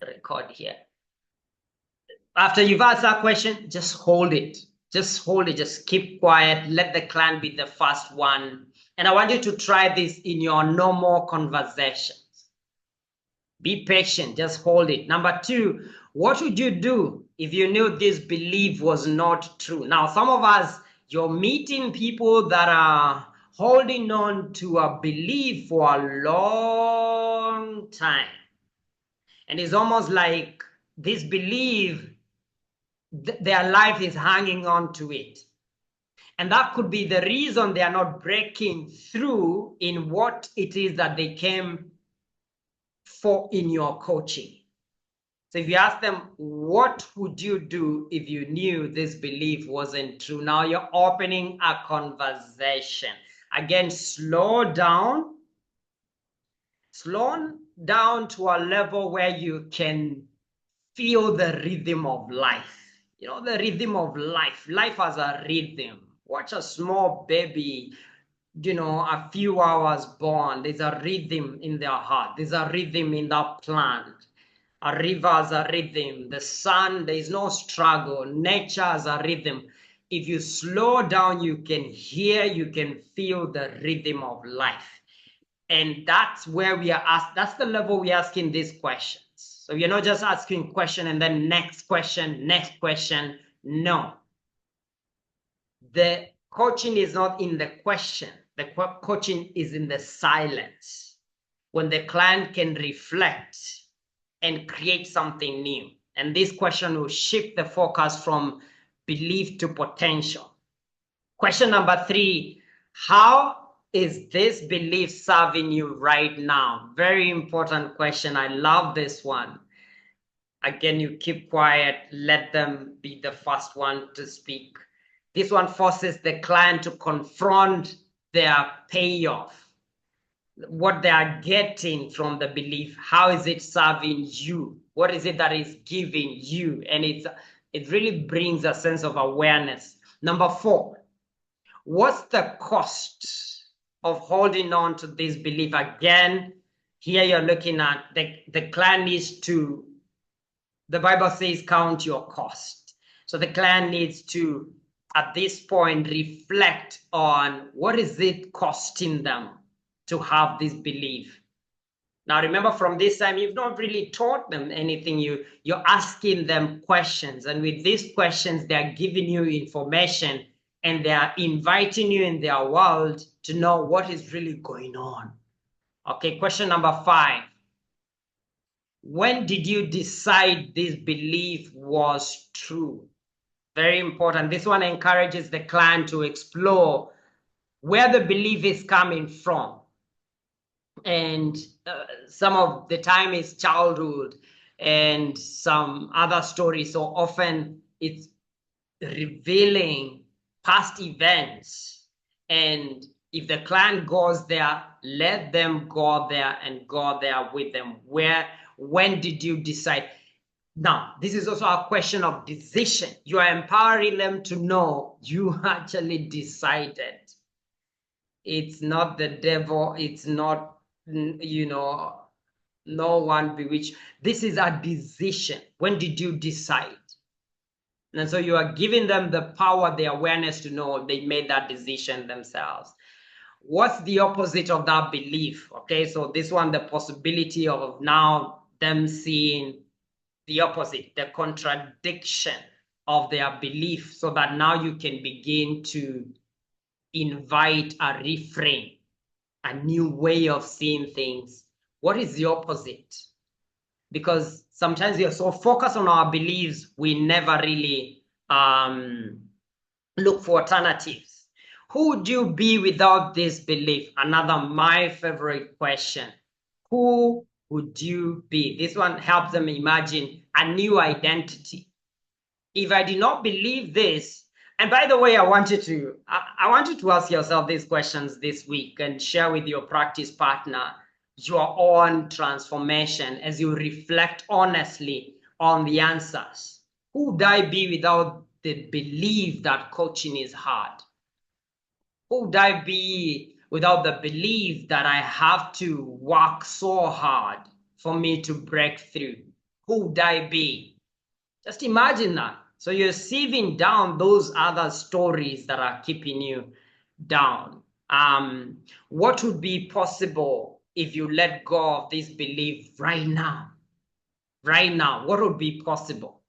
record here. After you've asked that question, just hold it. Just hold it. Just keep quiet. Let the client be the first one. And I want you to try this in your normal conversations. Be patient. Just hold it. Number two, what would you do if you knew this belief was not true? Now, some of us, you're meeting people that are holding on to a belief for a long time. And it's almost like this belief, their life is hanging on to it. And that could be the reason they are not breaking through in what it is that they came for in your coaching. So if you ask them, what would you do if you knew this belief wasn't true? Now you're opening a conversation. Again, slow down to a level where you can feel the rhythm of life. You know, the rhythm of life. Life has a rhythm. Watch a small baby, you know, a few hours born. There's a rhythm in their heart. There's a rhythm in that plant. A river has a rhythm. The sun, there is no struggle. Nature has a rhythm. If you slow down, you can hear, you can feel the rhythm of life. And that's where we are asked, that's the level we're asking these questions. So you're not just asking question and then next question. No. The coaching is not in the question. The coaching is in the silence. When the client can reflect and create something new. And this question will shift the focus from belief to potential. Question number 3, how is this belief serving you right now? Very important question. I love this one. Again, you keep quiet, let them be the first one to speak. This one forces the client to confront their payoff, what they are getting from the belief. How is it serving you? What is it that is giving you? And it really brings a sense of awareness. Number 4, what's the cost of holding on to this belief? Again, here you're looking at the client needs to, the Bible says, count your cost. So the client needs to, at this point, reflect on what is it costing them to have this belief. Now, remember, from this time, you've not really taught them anything. You're asking them questions. And with these questions, they're giving you information and they're inviting you in their world to know what is really going on. Okay, question number 5. When did you decide this belief was true? Very important. This one encourages the client to explore where the belief is coming from. And some of the time is childhood and some other stories. So often it's revealing past events. And if the client goes there, let them go there and go there with them. When did you decide? Now, this is also a question of decision. You are empowering them to know you actually decided. It's not the devil. It's not, you know, no one bewitched. This is a decision. When did you decide? And so you are giving them the power, the awareness to know they made that decision themselves. What's the opposite of that belief? Okay, so this one, the possibility of now them seeing the opposite, the contradiction of their belief, so that now you can begin to invite a reframe, a new way of seeing things. What is the opposite? Because sometimes we are so focused on our beliefs, we never really look for alternatives. Who would you be without this belief? Another, my favorite question. Who would you be? This one helps them imagine a new identity. If I did not believe this, and by the way, I want you to ask yourself these questions this week and share with your practice partner your own transformation as you reflect honestly on the answers. Who would I be without the belief that coaching is hard? Who would I be without the belief that I have to work so hard for me to break through? who would I be? Just imagine that. So you're sieving down those other stories that are keeping you down. What would be possible if you let go of this belief right now? Right now, what would be possible?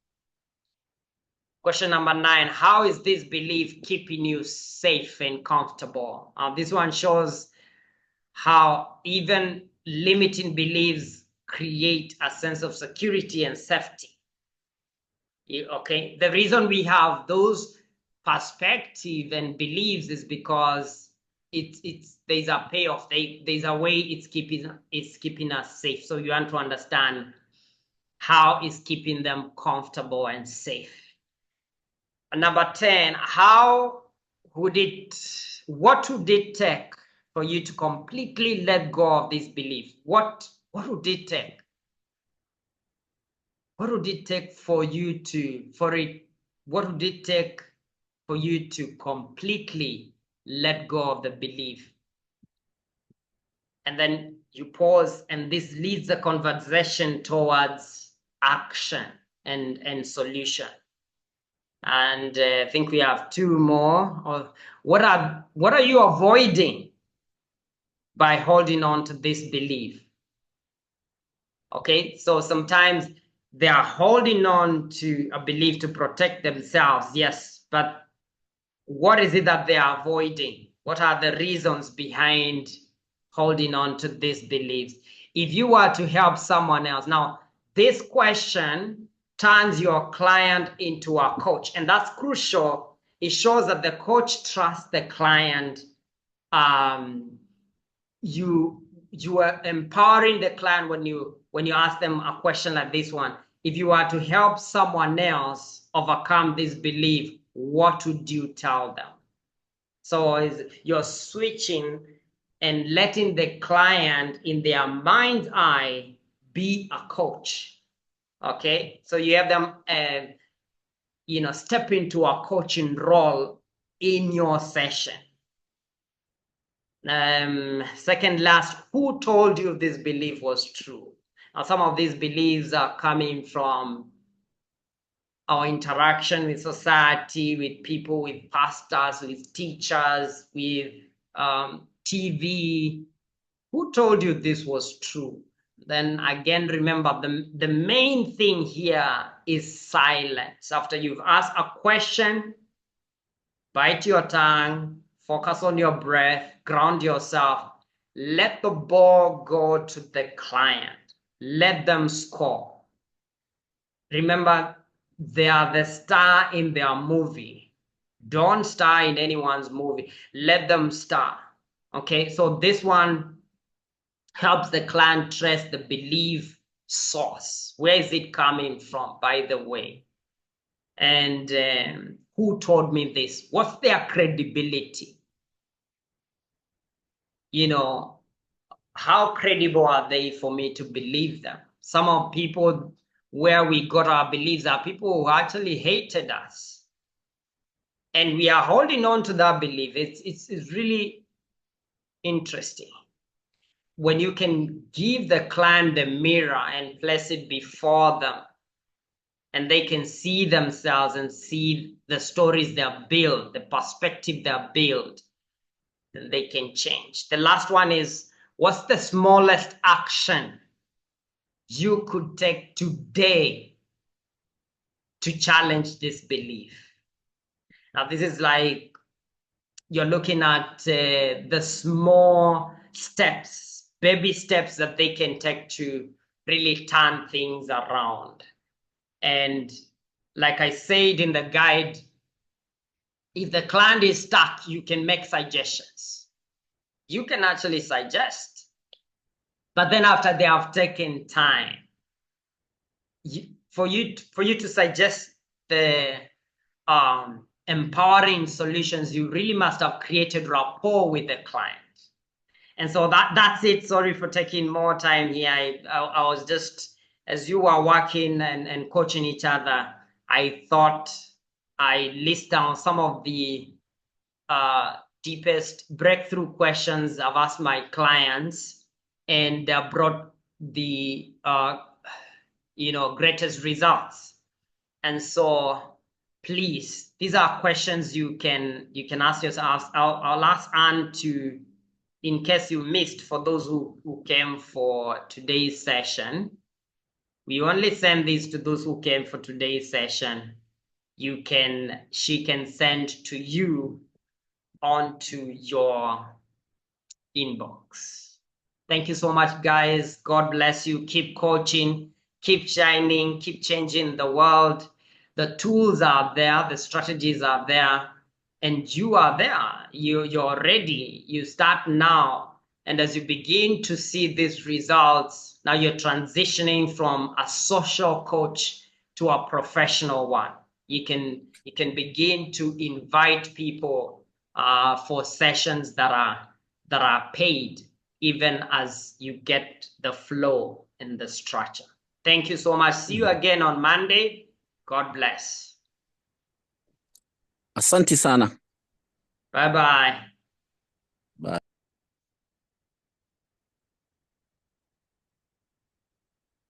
Question number 9, how is this belief keeping you safe and comfortable? This one shows how even limiting beliefs create a sense of security and safety. Okay, the reason we have those perspective and beliefs is because it's there's a payoff. There's a way it's keeping us safe. So you want to understand how is keeping them comfortable and safe. Number 10, what would it take for you to completely let go of this belief? What would it take? What would it take for you to, what would it take for you to completely let go of the belief? And then you pause, and this leads the conversation towards action and solution. And I think we have 2 more. What are you avoiding by holding on to this belief? Okay, so sometimes they are holding on to a belief to protect themselves, yes, but what is it that they are avoiding? What are the reasons behind holding on to these beliefs? If you were to help someone else, now this question turns your client into a coach, and that's crucial. It shows that the coach trusts the client. You are empowering the client when you ask them a question like this one. If you are to help someone else overcome this belief, what would you tell them? So you're switching and letting the client in their mind's eye be a coach. Okay, so you have them step into a coaching role in your session. Second last, who told you this belief was true? Now, some of these beliefs are coming from our interaction with society, with people, with pastors, with teachers, with TV. Who told you this was true? Then again, remember the main thing here is silence. After you've asked a question, bite your tongue, focus on your breath, ground yourself, let the ball go to the client, let them score. Remember, they are the star in their movie. Don't star in anyone's movie. Let them star. Okay, so this one helps the client trace the belief source. Where is it coming from, by the way? And who told me this? What's their credibility? How credible are they for me to believe them? Some of people where we got our beliefs are people who actually hated us. And we are holding on to that belief. It's really interesting. When you can give the client the mirror and place it before them, and they can see themselves and see the stories they've built, the perspective they've built, then they can change. The last one is, what's the smallest action you could take today to challenge this belief? Now, this is like you're looking at the small steps, baby steps that they can take to really turn things around. And like I said in the guide, if the client is stuck, you can make suggestions. You can actually suggest. But then after they have taken time, for you to suggest the empowering solutions, you really must have created rapport with the client. And so that's it. Sorry for taking more time here. I was just, as you were working and coaching each other, I thought I list down some of the deepest breakthrough questions I've asked my clients, and brought the greatest results. And so please, these are questions you can ask yourself. I'll ask Anne to, in case you missed, for those who came for today's session, we only send these to those who came for today's session. She can send to you onto your inbox. Thank you so much, guys. God bless you. Keep coaching, keep shining, keep changing the world. The tools are there, the strategies are there, and you are there. You're ready. You start now. And as you begin to see these results, now you're transitioning from a social coach to a professional one. You can begin to invite people for sessions that are paid, even as you get the flow and the structure. Thank you so much. See you again on Monday. God bless. Asante sana. Bye-bye. Bye.